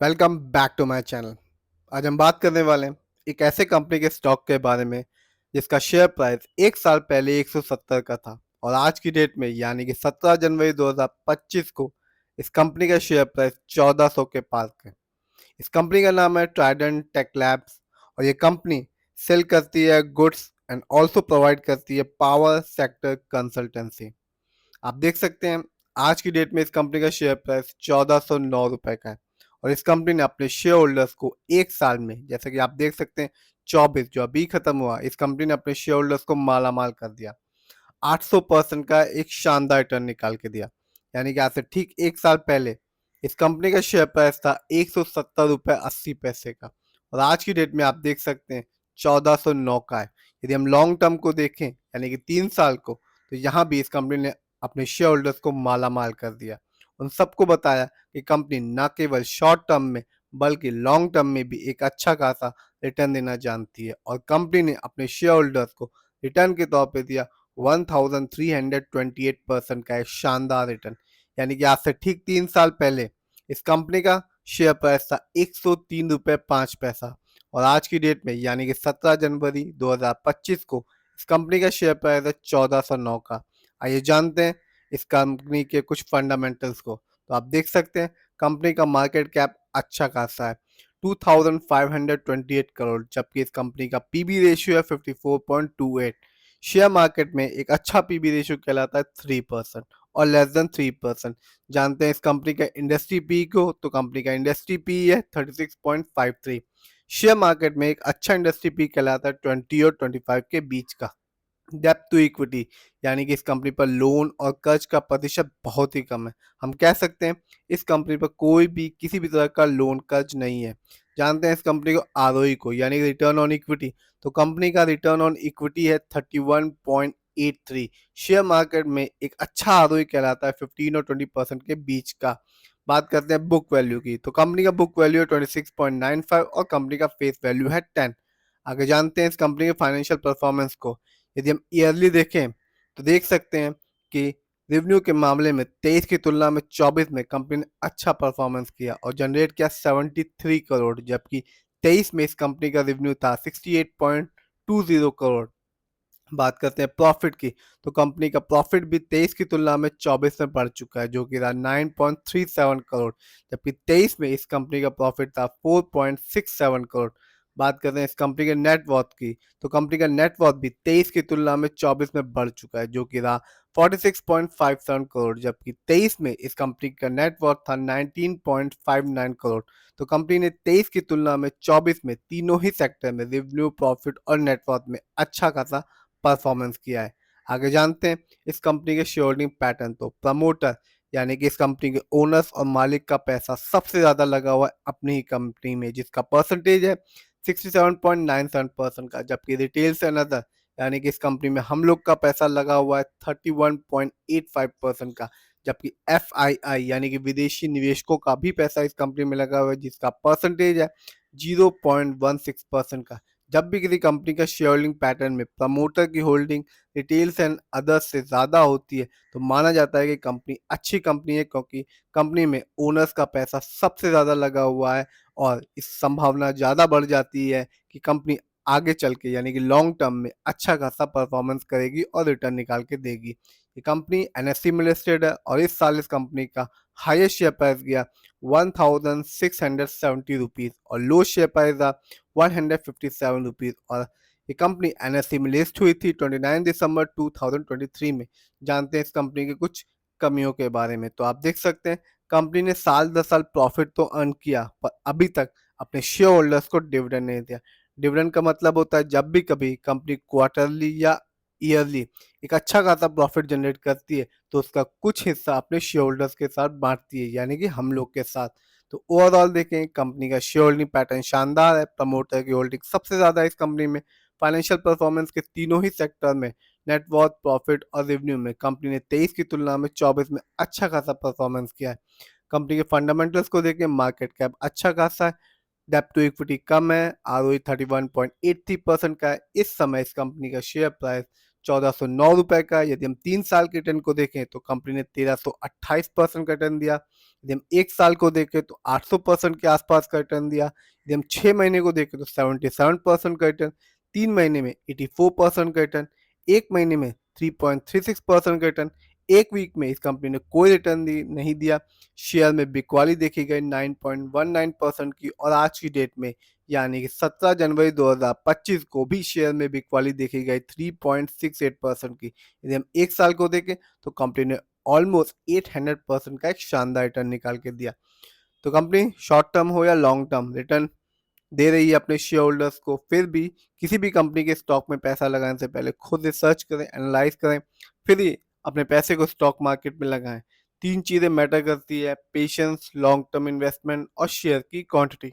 Welcome back to my channel. आज हम बात करने वाले हैं एक ऐसे कंपनी के स्टॉक के बारे में जिसका शेयर प्राइस एक साल पहले 170 का था और आज की डेट में यानी कि 17 जनवरी 2025 को इस कंपनी का शेयर प्राइस 1400 के पार है। इस कंपनी का नाम है ट्राइडेंट टेक लैब्स और ये कंपनी सेल करती है गुड्स एंड ऑल्सो प्रोवाइड करती है पावर सेक्टर कंसल्टेंसी। आप देख सकते हैं आज की डेट में इस कंपनी का शेयर प्राइस 1409 रुपए का है और इस कंपनी ने अपने शेयर होल्डर्स को एक साल में, जैसे कि आप देख सकते हैं 24 जो अभी खत्म हुआ, इस कंपनी ने अपने शेयर होल्डर्स को माला माल कर दिया। 800% का एक शानदार रिटर्न निकाल के दिया। यानी कि आज से ठीक एक साल पहले इस कंपनी का शेयर प्राइस था 170 रुपये 80 पैसे का और आज की डेट में आप देख सकते हैं 1409 का है। यदि हम लॉन्ग टर्म को देखें यानी कि 3 साल को, तो यहाँ भी इस कंपनी ने अपने शेयर होल्डर्स को माला माल कर दिया। उन सबको बताया कि कंपनी न केवल शॉर्ट टर्म में बल्कि लॉन्ग टर्म में भी एक अच्छा खासा रिटर्न देना जानती है और कंपनी ने अपने शेयर होल्डर्स को रिटर्न के तौर पे दिया 1328% का एक शानदार रिटर्न। यानी कि आज से ठीक 3 साल पहले इस कंपनी का शेयर प्राइस था 103 रुपये 5 पैसा और आज की डेट में यानी कि 17 जनवरी 2025 को इस कंपनी का शेयर प्राइस है 1409 का। आइए जानते हैं इस कंपनी के कुछ फंडामेंटल्स को। तो आप देख सकते हैं कंपनी का मार्केट कैप अच्छा खासा है 2528 करोड़, जबकि इस कंपनी का पीबी रेशियो है 54.28। शेयर मार्केट में एक अच्छा पीबी रेशियो कहलाता है 3% और लेस देन 3%। जानते हैं इस कंपनी का इंडस्ट्री पी को, तो कंपनी का इंडस्ट्री पी है 36.53। शेयर मार्केट में एक अच्छा इंडस्ट्री पी कहलाता है 20 और 25 के बीच का। डेप्थ टू इक्विटी यानी कि इस कंपनी पर लोन और कर्ज का प्रतिशत बहुत ही कम है। हम कह सकते हैं इस कंपनी पर कोई भी किसी भी तरह का लोन कर्ज नहीं है। जानते हैं इस कंपनी को आरओई को यानी रिटर्न ऑन इक्विटी, तो कंपनी का रिटर्न ऑन इक्विटी है 31.83। शेयर मार्केट में एक अच्छा आरओई कहलाता है 15 और 20% के बीच का। बात करते हैं बुक वैल्यू की, तो कंपनी का बुक वैल्यू है 26.95 और कंपनी का फेस वैल्यू है 10। आगे जानते हैं इस कंपनी के फाइनेंशियल परफॉर्मेंस को। यदि हम ईयरली देखें तो देख सकते हैं कि रेवेन्यू के मामले में 23 की तुलना में 24 में कंपनी ने अच्छा परफॉर्मेंस किया और जनरेट किया 73 करोड़, जबकि 23 में इस कंपनी का रेवेन्यू था 68.20 करोड़। बात करते हैं प्रॉफिट की, तो कंपनी का प्रॉफिट भी 23 की तुलना में 24 में बढ़ चुका है जो कि रहा 9.37 करोड़, जबकि 23 में इस कंपनी का प्रॉफिट था 4.67 करोड़। बात करते हैं इस कंपनी के नेट वर्थ की, तो कंपनी का नेट वर्थ भी 23 की तुलना में 24 में बढ़ चुका है जो कि रहा 46.57 करोड़, जबकि 23 में इस कंपनी का नेट वर्थ था 19.59 करोड़। तो कंपनी ने 23 की तुलना में 24 में तीनों ही सेक्टर में रेवेन्यू, प्रॉफिट और नेटवर्थ में अच्छा खासा परफॉर्मेंस किया है। आगे जानते हैं इस कंपनी के शेयर होल्डिंग पैटर्न। तो प्रमोटर यानी कि इस कंपनी के ओनर्स और मालिक का पैसा सबसे ज्यादा लगा हुआ है अपनी ही कंपनी में, जिसका परसेंटेज है 67.97% का, जबकि रिटेल्स एंड अदर यानी कि इस कंपनी में हम लोग का पैसा लगा हुआ है 31.85% का, जबकि एफ आई आई यानी कि विदेशी निवेशकों का भी पैसा इस कंपनी में लगा हुआ है जिसका परसेंटेज है 0.16% का। जब भी किसी कंपनी का शेयर होल्डिंग पैटर्न में प्रमोटर की होल्डिंग रिटेल्स एंड अदर्स से ज़्यादा होती है तो माना जाता है कि कंपनी अच्छी कंपनी है, क्योंकि कंपनी में ओनर्स का पैसा सबसे ज़्यादा लगा हुआ है और इस संभावना ज़्यादा बढ़ जाती है कि कंपनी आगे चल के यानी कि लॉन्ग टर्म में अच्छा खासा परफॉर्मेंस करेगी और रिटर्न निकाल के देगी। ये कंपनी एनएससी में लिस्टेड है और इस साल इस कंपनी का हाईएस्ट शेयर प्राइस गया 1670 रुपीज़ और लो शेयर प्राइस था 157 रुपीज़ और ये कंपनी एनएससी में लिस्ट हुई थी 29 दिसंबर 2023 में। जानते हैं इस कंपनी के कुछ कमियों के बारे में। तो आप देख सकते हैं कंपनी ने साल दर साल प्रॉफिट तो अर्न किया पर अभी तक अपने शेयर होल्डर्स को डिविडेंड नहीं दिया। डिविडेंड का मतलब होता है जब भी कभी कंपनी क्वार्टरली या ईयरली एक अच्छा खासा प्रॉफिट जनरेट करती है तो उसका कुछ हिस्सा अपने शेयर होल्डर्स के साथ बांटती है, यानी कि हम लोग के साथ। तो ओवरऑल देखें कंपनी का शेयर होल्डिंग पैटर्न शानदार है। प्रमोटर की होल्डिंग सबसे ज्यादा है इस कंपनी में। फाइनेंशियल परफॉर्मेंस के तीनों ही सेक्टर में नेटवर्थ, प्रॉफिट और रेवेन्यू में कंपनी ने 23 की तुलना में 24 में अच्छा खासा परफॉर्मेंस किया है। कंपनी के फंडामेंटल्स को देखें, मार्केट कैप अच्छा खासा है, डेप्ट टू इक्विटी कम है, आरओई 31.83% का है। इस समय इस कंपनी का शेयर प्राइस 1409 का। यदि हम 3 साल के रिटर्न को देखें तो कंपनी ने 1328% का रिटर्न दिया। यदि हम 1 साल को देखें तो 800% के आसपास का रिटर्न दिया। यदि हम 6 महीने को देखें तो 77% का रिटर्न, 3 महीने में 84% का रिटर्न, 1 महीने में 3.36% का रिटर्न, 1 वीक में इस कंपनी ने कोई रिटर्न नहीं दिया। शेयर में बिकवाली देखी गई 9.19% की, और आज की डेट में यानी कि 17 जनवरी 2025 को भी शेयर में बिकवाली देखी गई 3.68% की। यदि हम 1 साल को देखें तो कंपनी ने ऑलमोस्ट 800% का एक शानदार रिटर्न निकाल के दिया। तो कंपनी शॉर्ट टर्म हो या लॉन्ग टर्म रिटर्न दे रही है अपने शेयर होल्डर्स को। फिर भी किसी भी कंपनी के स्टॉक में पैसा लगाने से पहले खुद रिसर्च करें, एनालाइज करें, फिर ही अपने पैसे को स्टॉक मार्केट में लगाएं। 3 चीज़ें मैटर करती है: पेशेंस, लॉन्ग टर्म इन्वेस्टमेंट और शेयर की क्वांटिटी।